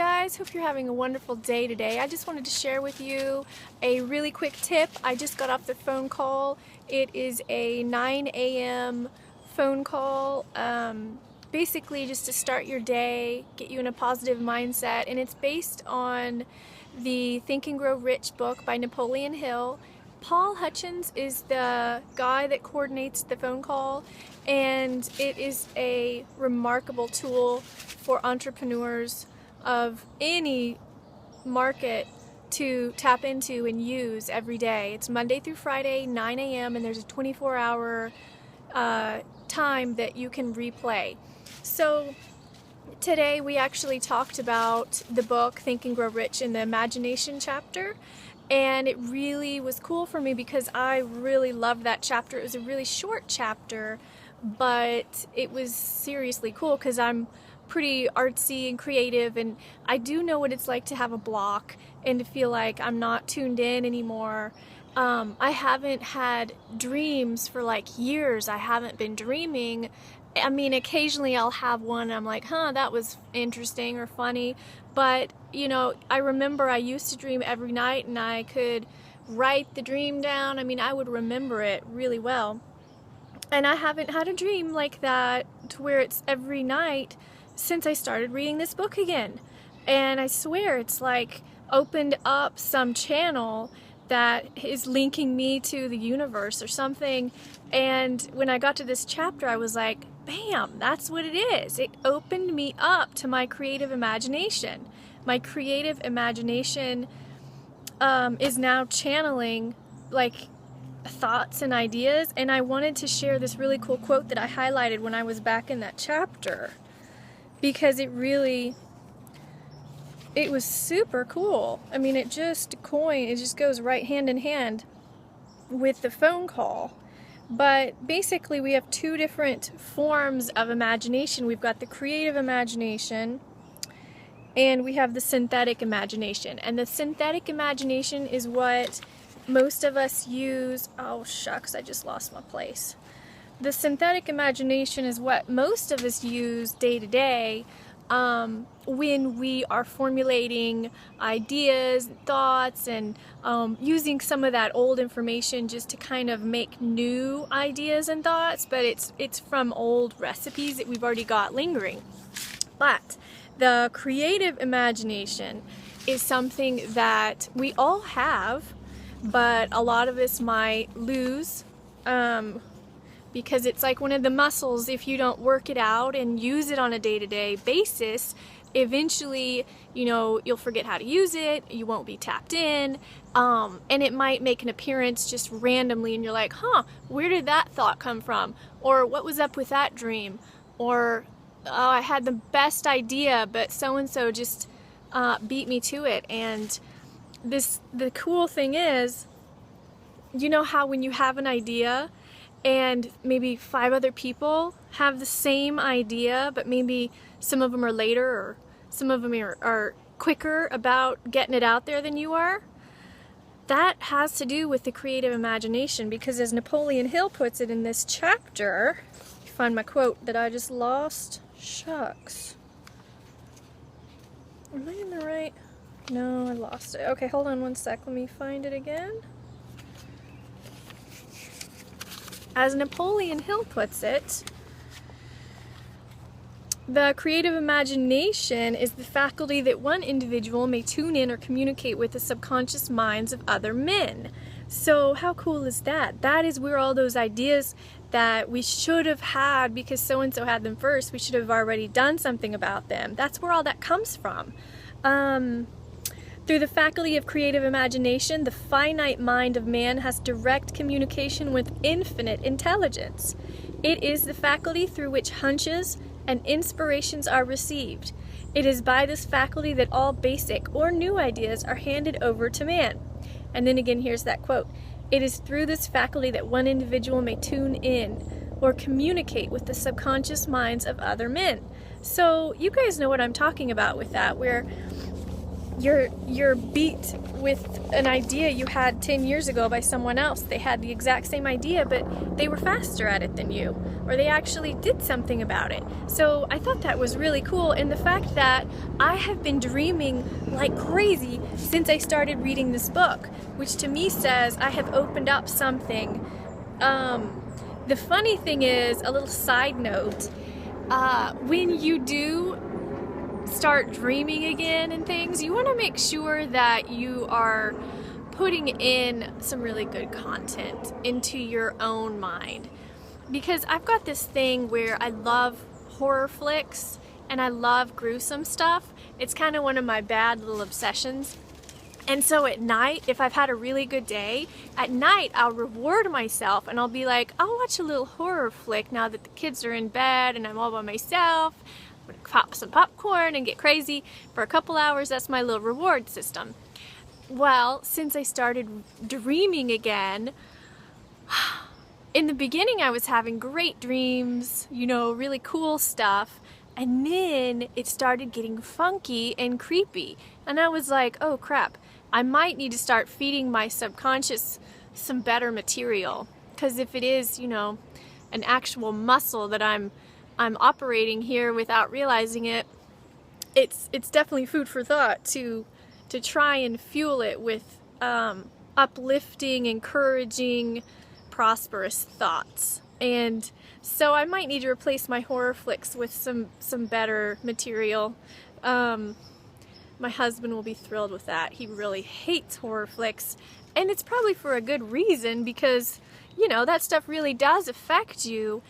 guys, hope you're having a wonderful day today. I just wanted to share with you a really quick tip. I just got off the phone call. It is a 9 a.m. phone call, basically just to start your day, get you in a positive mindset, and it's based on the Think and Grow Rich book by Napoleon Hill. Paul Hutchins is the guy that coordinates the phone call, and it is a remarkable tool for entrepreneurs of any market to tap into and use every day. It's Monday through Friday, 9 a.m., and there's a 24-hour time that you can replay. So today we actually talked about the book Think and Grow Rich in the imagination chapter, and it really was cool for me because I really loved that chapter. It was a really short chapter, but it was seriously cool because I'm pretty artsy and creative, and I do know what it's like to have a block and to feel like I'm not tuned in anymore. I haven't had dreams for like years. I haven't been dreaming. I mean, occasionally I'll have one and I'm like, that was interesting or funny. But, you know, I remember I used to dream every night and I could write the dream down. I mean, I would remember it really well. And I haven't had a dream like that to where it's every night since I started reading this book again. And I swear it's like opened up some channel that is linking me to the universe or something. And when I got to this chapter, I was like, bam, that's what it is. It opened me up to my creative imagination. My creative imagination is now channeling like thoughts and ideas. And I wanted to share this really cool quote that I highlighted when I was back in that chapter, because it was super cool. I mean, it just goes right hand in hand with the phone call. But basically we have two different forms of imagination. We've got the creative imagination and we have the synthetic imagination. And the synthetic imagination is what most of us use. Oh shucks, I just lost my place. The synthetic imagination is what most of us use day to day when we are formulating ideas, thoughts, and using some of that old information just to kind of make new ideas and thoughts, but it's from old recipes that we've already got lingering. But the creative imagination is something that we all have, but a lot of us might lose, because it's like one of the muscles. If you don't work it out and use it on a day-to-day basis, eventually, you know, you'll forget how to use it, you won't be tapped in, and it might make an appearance just randomly and you're like, where did that thought come from? Or what was up with that dream? Or, oh, I had the best idea, but so-and-so just beat me to it. And the cool thing is, you know how when you have an idea and maybe 5 other people have the same idea, but maybe some of them are later or some of them are quicker about getting it out there than you are? That has to do with the creative imagination, because as Napoleon Hill puts it in this chapter, find my quote that I just lost. Shucks. Am I in the right? No, I lost it. Okay, hold on one sec. Let me find it again. As Napoleon Hill puts it, the creative imagination is the faculty that one individual may tune in or communicate with the subconscious minds of other men. So how cool is that? That is where all those ideas that we should have had because so-and-so had them first, we should have already done something about them. That's where all that comes from. Through the faculty of creative imagination, the finite mind of man has direct communication with infinite intelligence. It is the faculty through which hunches and inspirations are received. It is by this faculty that all basic or new ideas are handed over to man. And then again, here's that quote. It is through this faculty that one individual may tune in or communicate with the subconscious minds of other men. So you guys know what I'm talking about with that, where you're beat with an idea you had 10 years ago by someone else. They had the exact same idea, but they were faster at it than you, or they actually did something about it. So I thought that was really cool, and the fact that I have been dreaming like crazy since I started reading this book, which to me says I have opened up something. The funny thing is, a little side note, when you do start dreaming again and things, you want to make sure that you are putting in some really good content into your own mind. Because I've got this thing where I love horror flicks and I love gruesome stuff. It's kind of one of my bad little obsessions. And so at night, if I've had a really good day, at night I'll reward myself and I'll be like, I'll watch a little horror flick now that the kids are in bed and I'm all by myself. I'm gonna pop some popcorn and get crazy for a couple hours. That's my little reward system. Well, since I started dreaming again, in the beginning I was having great dreams, you know, really cool stuff. And then it started getting funky and creepy. And I was like, oh crap, I might need to start feeding my subconscious some better material. Because if it is, you know, an actual muscle that I'm operating here without realizing it, it's definitely food for thought to try and fuel it with uplifting, encouraging, prosperous thoughts. And so I might need to replace my horror flicks with some better material. My husband will be thrilled with that. He really hates horror flicks, and it's probably for a good reason, because, you know, that stuff really does affect you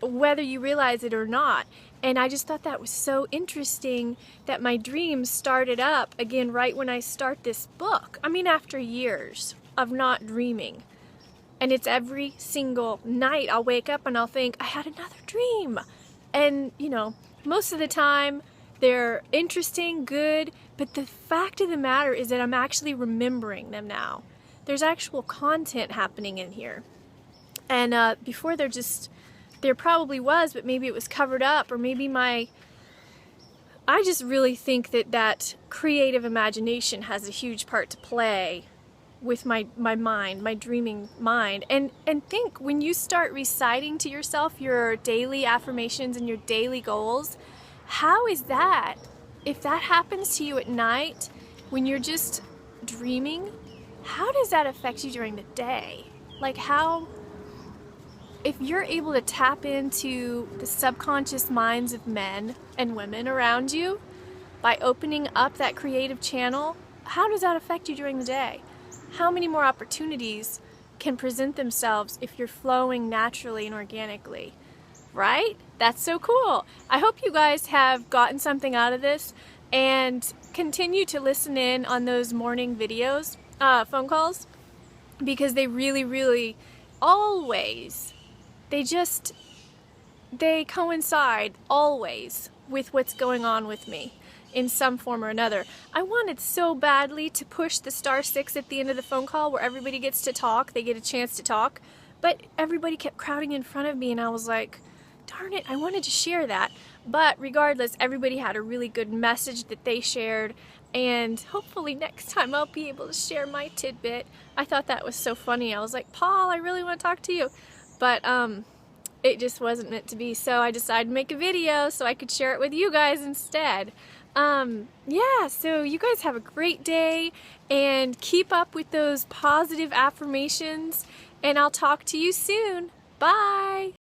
whether you realize it or not. And I just thought that was so interesting that my dreams started up again right when I start this book. I mean, after years of not dreaming. And it's every single night I'll wake up and I'll think, I had another dream. And, you know, most of the time they're interesting, good, but the fact of the matter is that I'm actually remembering them now. There's actual content happening in here. And before there probably was, but maybe it was covered up, or maybe I just really think that creative imagination has a huge part to play with my mind, my dreaming mind. And think, when you start reciting to yourself your daily affirmations and your daily goals, how is that? If that happens to you at night when you're just dreaming, how does that affect you during the day? Like, how, if you're able to tap into the subconscious minds of men and women around you by opening up that creative channel, how does that affect you during the day? How many more opportunities can present themselves if you're flowing naturally and organically, right? That's so cool. I hope you guys have gotten something out of this and continue to listen in on those morning videos, phone calls, because they really, really always, they coincide always with what's going on with me in some form or another. I wanted so badly to push the *6 at the end of the phone call where everybody gets to talk, they get a chance to talk, but everybody kept crowding in front of me and I was like, darn it, I wanted to share that. But regardless, everybody had a really good message that they shared, and hopefully next time I'll be able to share my tidbit. I thought that was so funny. I was like, Paul, I really want to talk to you. But it just wasn't meant to be, so I decided to make a video so I could share it with you guys instead. Yeah, so you guys have a great day and keep up with those positive affirmations, and I'll talk to you soon. Bye!